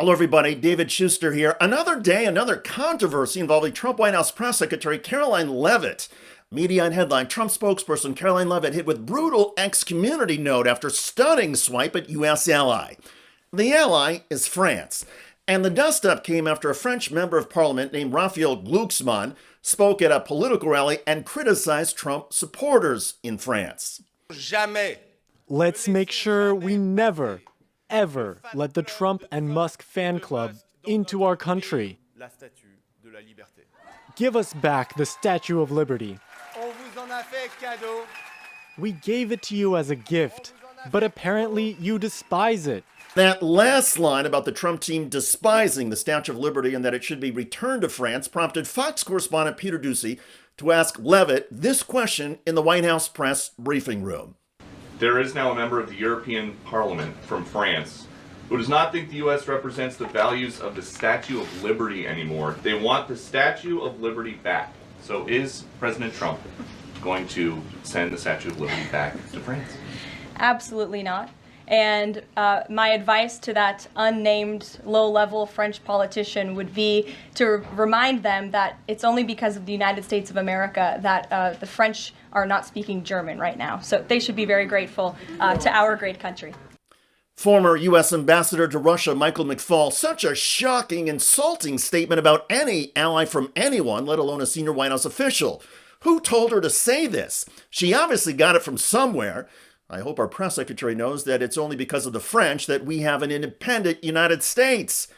Hello, everybody. David Shuster here. Another day, another controversy involving Trump White House Press Secretary Karoline Leavitt. Media and headline: Trump spokesperson Karoline Leavitt hit with brutal ex-community note after stunning swipe at U.S. ally. The ally is France. And the dust-up came after a French member of parliament named Raphaël Glucksmann spoke at a political rally and criticized Trump supporters in France. Jamais. Let's make sure we never, ever let the Trump and Musk fan club into our country. Give us back the Statue of Liberty. We gave it to you as a gift, but apparently you despise it. That last line about the Trump team despising the Statue of Liberty and that it should be returned to France prompted Fox correspondent Peter Doocy to ask Leavitt this question in the White House press briefing room. There is now a member of the European Parliament from France who does not think the U.S. represents the values of the Statue of Liberty anymore. They want the Statue of Liberty back. So is President Trump going to send the Statue of Liberty back to France? Absolutely not. And my advice to that unnamed low-level French politician would be to remind them that it's only because of the United States of America that the French are not speaking German right now. So they should be very grateful to our great country. Former U.S. Ambassador to Russia, Michael McFaul, such a shocking, insulting statement about any ally from anyone, let alone a senior White House official. Who told her to say this? She obviously got it from somewhere. I hope our press secretary knows that it's only because of the French that we have an independent United States.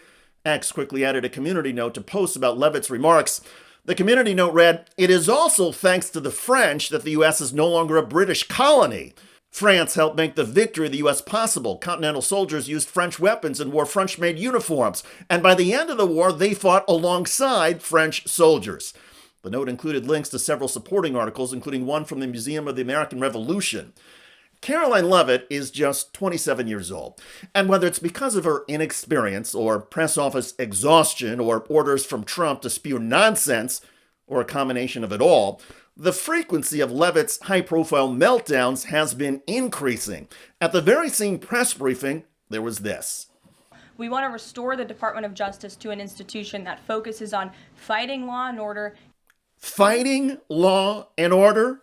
X quickly added a community note to post about Leavitt's remarks. The community note read, "It is also thanks to the French that the U.S. is no longer a British colony. France helped make the victory of the U.S. possible. Continental soldiers used French weapons and wore French-made uniforms. And by the end of the war, they fought alongside French soldiers." The note included links to several supporting articles, including one from the Museum of the American Revolution. Karoline Leavitt is just 27 years old, and whether it's because of her inexperience or press office exhaustion or orders from Trump to spew nonsense, or a combination of it all, the frequency of Leavitt's high-profile meltdowns has been increasing. At the very same press briefing, there was this. We want to restore the Department of Justice to an institution that focuses on fighting law and order. Fighting law and order?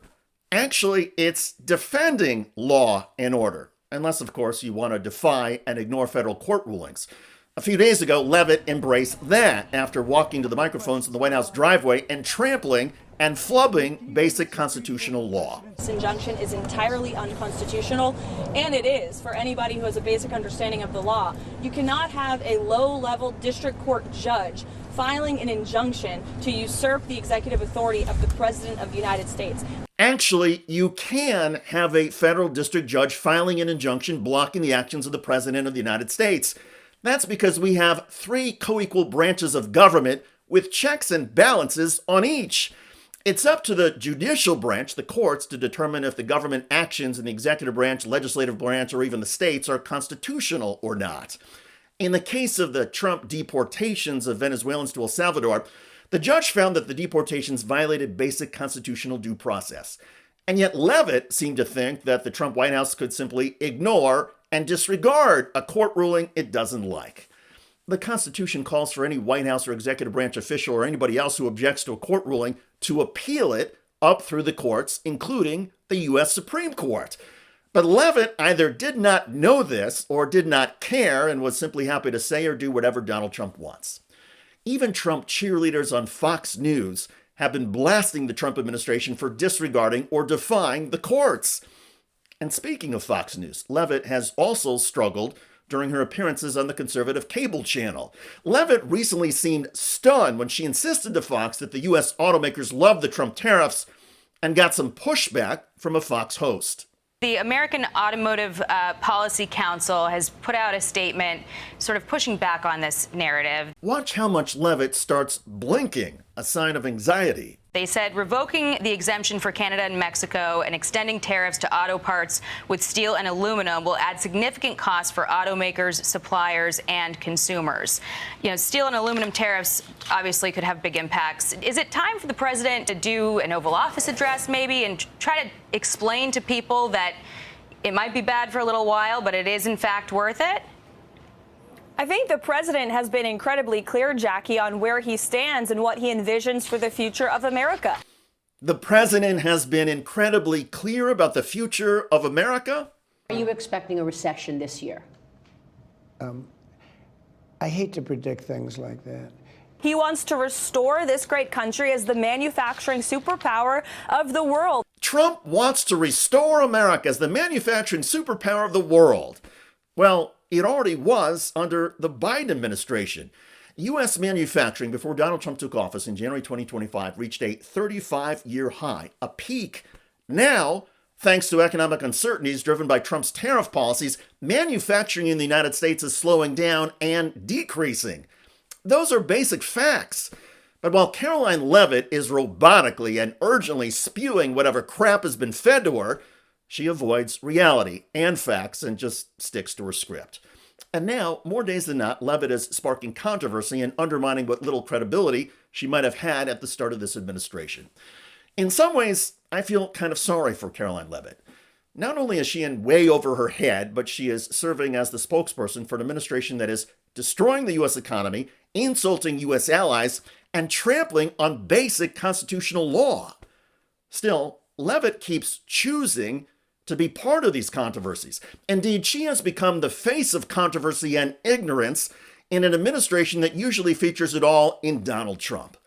Actually, it's defending law and order, unless, of course, you want to defy and ignore federal court rulings. A few days ago, Leavitt embraced that after walking to the microphones in the White House driveway and trampling and flubbing basic constitutional law. This injunction is entirely unconstitutional, and it is for anybody who has a basic understanding of the law. You cannot have a low-level district court judge filing an injunction to usurp the executive authority of the President of the United States. Actually, you can have a federal district judge filing an injunction blocking the actions of the President of the United States. That's because we have three co-equal branches of government with checks and balances on each. It's up to the judicial branch, the courts, to determine if the government actions in the executive branch, legislative branch, or even the states are constitutional or not. In the case of the Trump deportations of Venezuelans to El Salvador, the judge found that the deportations violated basic constitutional due process. And yet Leavitt seemed to think that the Trump White House could simply ignore and disregard a court ruling it doesn't like. The Constitution calls for any White House or executive branch official or anybody else who objects to a court ruling to appeal it up through the courts, including the U.S. Supreme Court. But Leavitt either did not know this or did not care and was simply happy to say or do whatever Donald Trump wants. Even Trump cheerleaders on Fox News have been blasting the Trump administration for disregarding or defying the courts. And speaking of Fox News, Leavitt has also struggled during her appearances on the conservative cable channel. Leavitt recently seemed stunned when she insisted to Fox that the U.S. automakers love the Trump tariffs and got some pushback from a Fox host. The American Automotive Policy Council has put out a statement sort of pushing back on this narrative. Watch how much Leavitt starts blinking, a sign of anxiety. They said revoking the exemption for Canada and Mexico and extending tariffs to auto parts with steel and aluminum will add significant costs for automakers, suppliers, and consumers. You know, steel and aluminum tariffs obviously could have big impacts. Is it time for the president to do an Oval Office address maybe and try to explain to people that it might be bad for a little while, but it is in fact worth it? I think the president has been incredibly clear, Jackie, on where he stands and what he envisions for the future of America. The president has been incredibly clear about the future of America. Are you expecting a recession this year? I hate to predict things like that. He wants to restore this great country as the manufacturing superpower of the world. Trump wants to restore America as the manufacturing superpower of the world. Well, it already was under the Biden administration. U.S. manufacturing before Donald Trump took office in January 2025 reached a 35-year high, a peak. Now, thanks to economic uncertainties driven by Trump's tariff policies, manufacturing in the United States is slowing down and decreasing. Those are basic facts. But while Karoline Leavitt is robotically and urgently spewing whatever crap has been fed to her, she avoids reality and facts and just sticks to her script. And now, more days than not, Leavitt is sparking controversy and undermining what little credibility she might have had at the start of this administration. In some ways, I feel kind of sorry for Karoline Leavitt. Not only is she in way over her head, but she is serving as the spokesperson for an administration that is destroying the U.S. economy, insulting U.S. allies, and trampling on basic constitutional law. Still, Leavitt keeps choosing to be part of these controversies. Indeed, she has become the face of controversy and ignorance in an administration that usually features it all in Donald Trump.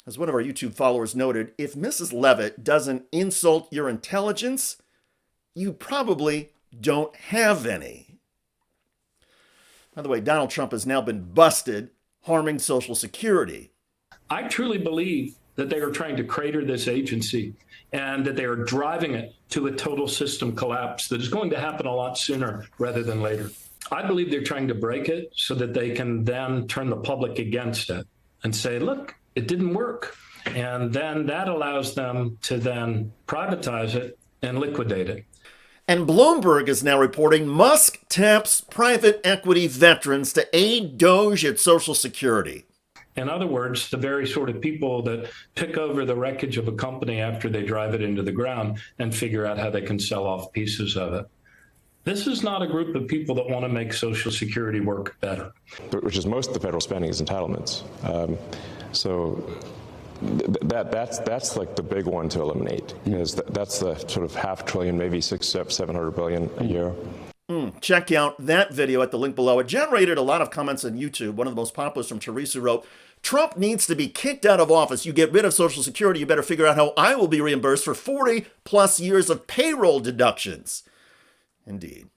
As one of our YouTube followers noted, if Mrs. Leavitt doesn't insult your intelligence, you probably don't have any. By the way, Donald Trump has now been busted harming Social Security. I truly believe that they are trying to crater this agency and that they are driving it to a total system collapse that is going to happen a lot sooner rather than later. I believe they're trying to break it so that they can then turn the public against it and say, look, it didn't work. And then that allows them to then privatize it and liquidate it. And Bloomberg is now reporting Musk taps private equity veterans to aid Doge at Social Security. In other words, the very sort of people that pick over the wreckage of a company after they drive it into the ground and figure out how they can sell off pieces of it. This is not a group of people that want to make Social Security work better. Which is most of the federal spending is entitlements. That's like the big one to eliminate. That's the sort of $500 billion, maybe $700 billion a year. Check out that video at the link below. It generated a lot of comments on YouTube. One of the most popular is from Teresa, who wrote, Trump needs to be kicked out of office. You get rid of Social Security, you better figure out how I will be reimbursed for 40 plus years of payroll deductions. Indeed.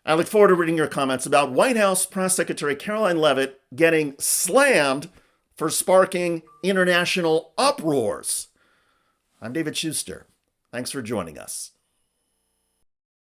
I look forward to reading your comments about White House Press Secretary Karoline Leavitt getting slammed for sparking international uproars. I'm David Shuster. Thanks for joining us.